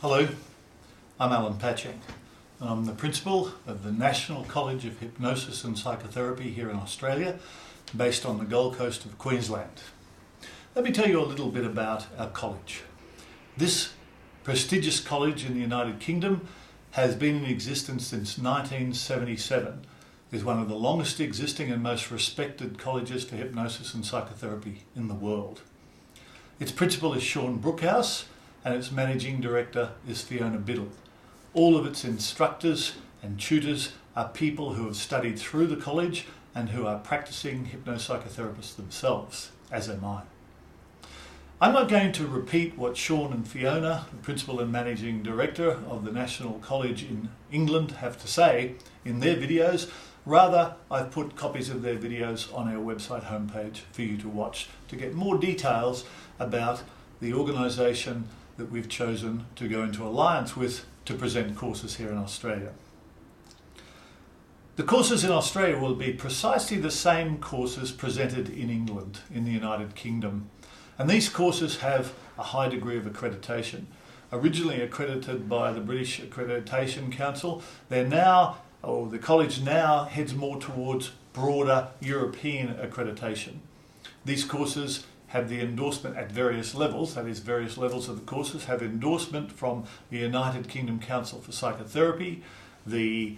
Hello, I'm Alan Patching and I'm the principal of the National College of Hypnosis and Psychotherapy here in Australia, based on the Gold Coast of Queensland. Let me tell you a little bit about our college. This prestigious college in the United Kingdom has been in existence since 1977. It's one of the longest existing and most respected colleges for hypnosis and psychotherapy in the world. Its principal is Sean Brookhouse and its managing director is Fiona Biddle. All of its instructors and tutors are people who have studied through the college and who are practicing hypnopsychotherapists themselves, as am I. I'm not going to repeat what Sean and Fiona, the principal and managing director of the National College in England, have to say in their videos. Rather, I've put copies of their videos on our website homepage for you to watch to get more details about the organisation that we've chosen to go into alliance with to present courses here in Australia. The courses in Australia will be precisely the same courses presented in England, in the United Kingdom. And these courses have a high degree of accreditation. Originally accredited by the British Accreditation Council, the college now heads more towards broader European accreditation. These courses have the endorsement at various levels, that is, various levels of the courses have endorsement from the United Kingdom Council for Psychotherapy, the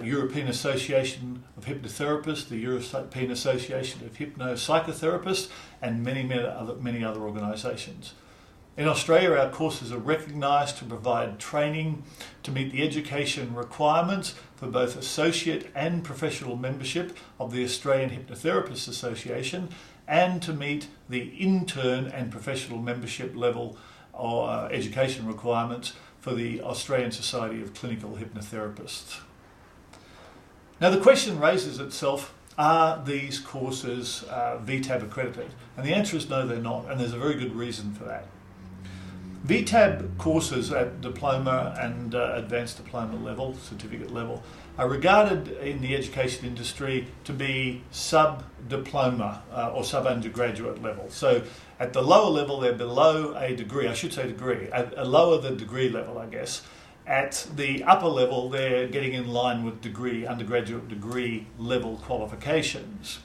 European Association of Hypnotherapists, the European Association of Hypnopsychotherapists, and many other organisations. In Australia, our courses are recognised to provide training to meet the education requirements for both associate and professional membership of the Australian Hypnotherapists Association, and to meet the intern and professional membership level or education requirements for the Australian Society of Clinical Hypnotherapists. Now the question raises itself, are these courses VTAB accredited? And the answer is no, they're not, and there's a very good reason for that. VTAB courses at diploma and advanced diploma level, certificate level, are regarded in the education industry to be sub-diploma or sub-undergraduate level. So at the lower level, they're below a degree, at lower the degree level, I guess. At the upper level, they're getting in line with undergraduate degree level qualifications.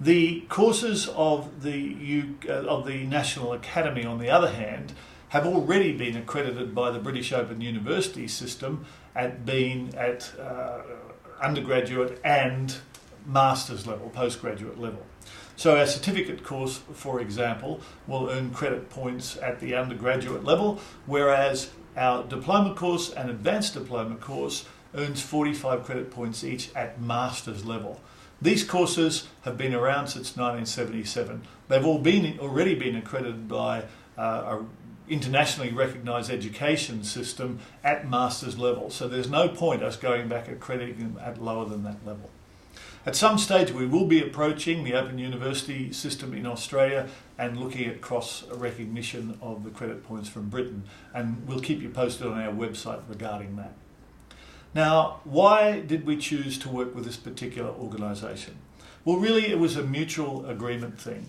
The courses of the National Academy, on the other hand, have already been accredited by the British Open University system at being at undergraduate and master's level, postgraduate level. So our certificate course, for example, will earn credit points at the undergraduate level, whereas our diploma course and advanced diploma course earns 45 credit points each at master's level. These courses have been around since 1977. They've already been accredited by a internationally recognised education system at master's level. So there's no point us going back accrediting them at lower than that level. At some stage we will be approaching the Open University system in Australia and looking at cross recognition of the credit points from Britain, and we'll keep you posted on our website regarding that. Now, why did we choose to work with this particular organisation? Well, really it was a mutual agreement thing.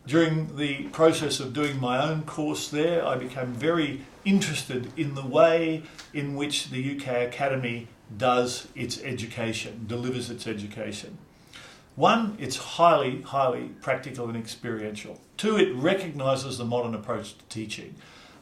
During the process of doing my own course there, I became very interested in the way in which the UK Academy does its education, delivers its education. One, it's highly, highly practical and experiential. Two, it recognises the modern approach to teaching.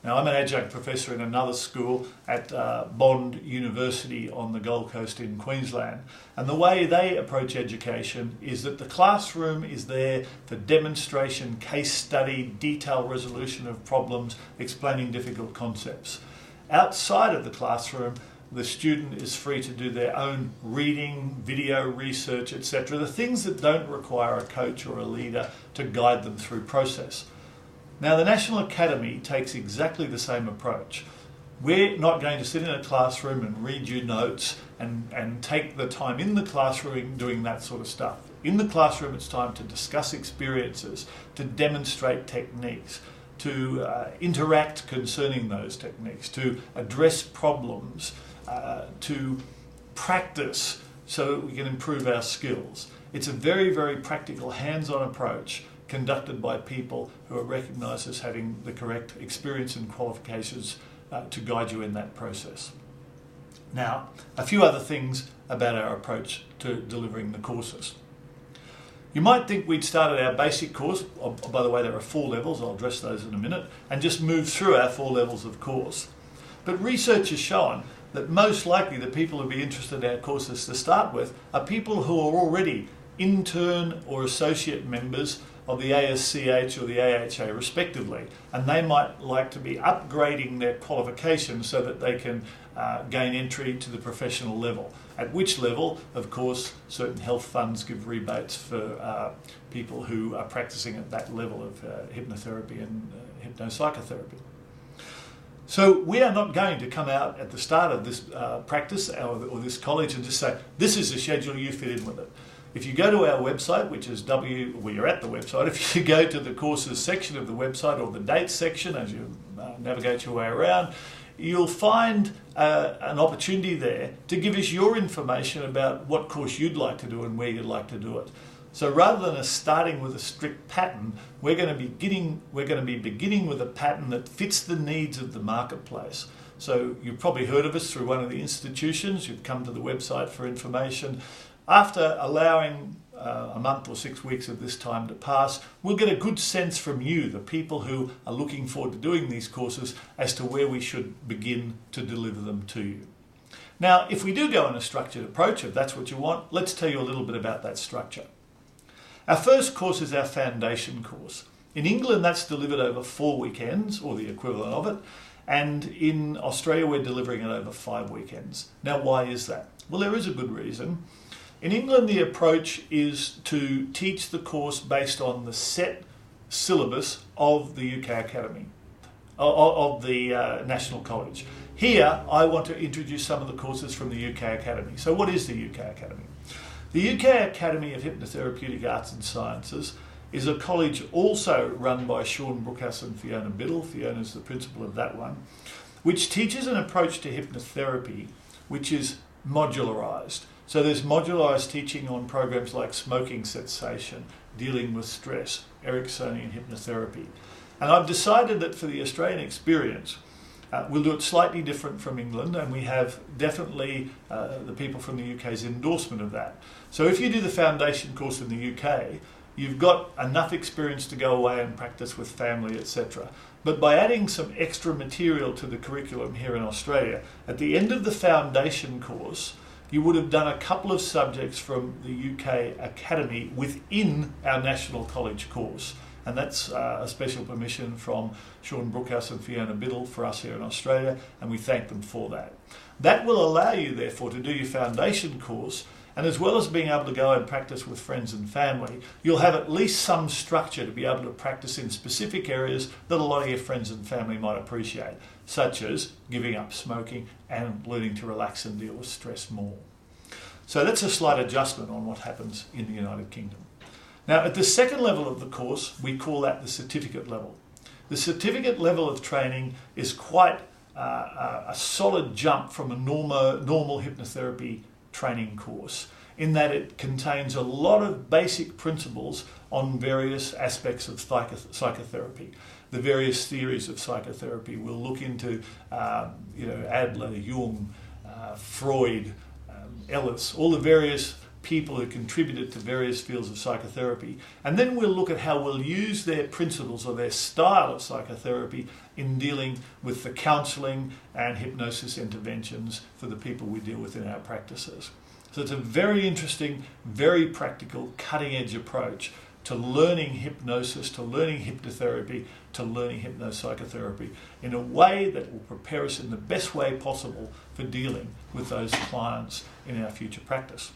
Now, I'm an adjunct professor in another school at Bond University on the Gold Coast in Queensland, and the way they approach education is that the classroom is there for demonstration, case study, detailed resolution of problems, explaining difficult concepts. Outside of the classroom, the student is free to do their own reading, video research, etc. The things that don't require a coach or a leader to guide them through process. Now, the National Academy takes exactly the same approach. We're not going to sit in a classroom and read you notes and take the time in the classroom doing that sort of stuff. In the classroom, it's time to discuss experiences, to demonstrate techniques, to interact concerning those techniques, to address problems, to practice so that we can improve our skills. It's a very, very practical, hands-on approach conducted by people who are recognised as having the correct experience and qualifications to guide you in that process. Now, a few other things about our approach to delivering the courses. You might think we'd started our basic course, by the way there are 4 levels, I'll address those in a minute, and just move through our 4 levels of course. But research has shown that most likely the people who'll be interested in our courses to start with are people who are already intern or associate members of the ASCH or the AHA respectively, and they might like to be upgrading their qualifications so that they can gain entry to the professional level, at which level, of course, certain health funds give rebates for people who are practicing at that level of hypnotherapy and hypnopsychotherapy. So we are not going to come out at the start of this practice or this college and just say, this is the schedule, you fit in with it. If you go to our website, which is you're at the website, if you go to the courses section of the website or the dates section as you navigate your way around, you'll find an opportunity there to give us your information about what course you'd like to do and where you'd like to do it. So rather than us starting with a strict pattern, we're going to be beginning with a pattern that fits the needs of the marketplace. So you've probably heard of us through one of the institutions, you've come to the website for information. After allowing a month or 6 weeks of this time to pass, we'll get a good sense from you, the people who are looking forward to doing these courses, as to where we should begin to deliver them to you. Now, if we do go in a structured approach, if that's what you want, let's tell you a little bit about that structure. Our first course is our foundation course. In England, that's delivered over 4 weekends, or the equivalent of it, and in Australia, we're delivering it over 5 weekends. Now, why is that? Well, there is a good reason. In England, the approach is to teach the course based on the set syllabus of the UK Academy, of the National College. Here, I want to introduce some of the courses from the UK Academy. So what is the UK Academy? The UK Academy of Hypnotherapeutic Arts and Sciences is a college also run by Sean Brookhouse and Fiona Biddle. Fiona's the principal of that one, which teaches an approach to hypnotherapy which is modularised. So there's modularised teaching on programs like smoking cessation, dealing with stress, Ericksonian hypnotherapy. And I've decided that for the Australian experience, we'll do it slightly different from England, and we have definitely the people from the UK's endorsement of that. So if you do the foundation course in the UK, you've got enough experience to go away and practice with family, etc. But by adding some extra material to the curriculum here in Australia, at the end of the foundation course, you would have done a couple of subjects from the UK Academy within our National College course. And that's a special permission from Sean Brookhouse and Fiona Biddle for us here in Australia, and we thank them for that. That will allow you, therefore, to do your foundation course, and as well as being able to go and practice with friends and family, you'll have at least some structure to be able to practice in specific areas that a lot of your friends and family might appreciate, such as giving up smoking and learning to relax and deal with stress more. So that's a slight adjustment on what happens in the United Kingdom. Now, at the second level of the course, we call that the certificate level. The certificate level of training is quite a solid jump from a normal hypnotherapy training course, in that it contains a lot of basic principles on various aspects of psychotherapy. The various theories of psychotherapy. We'll look into Adler, Jung, Freud, Ellis, all the various people who contributed to various fields of psychotherapy. And then we'll look at how we'll use their principles or their style of psychotherapy in dealing with the counselling and hypnosis interventions for the people we deal with in our practices. So it's a very interesting, very practical, cutting-edge approach to learning hypnosis, to learning hypnotherapy, to learning hypnopsychotherapy in a way that will prepare us in the best way possible for dealing with those clients in our future practice.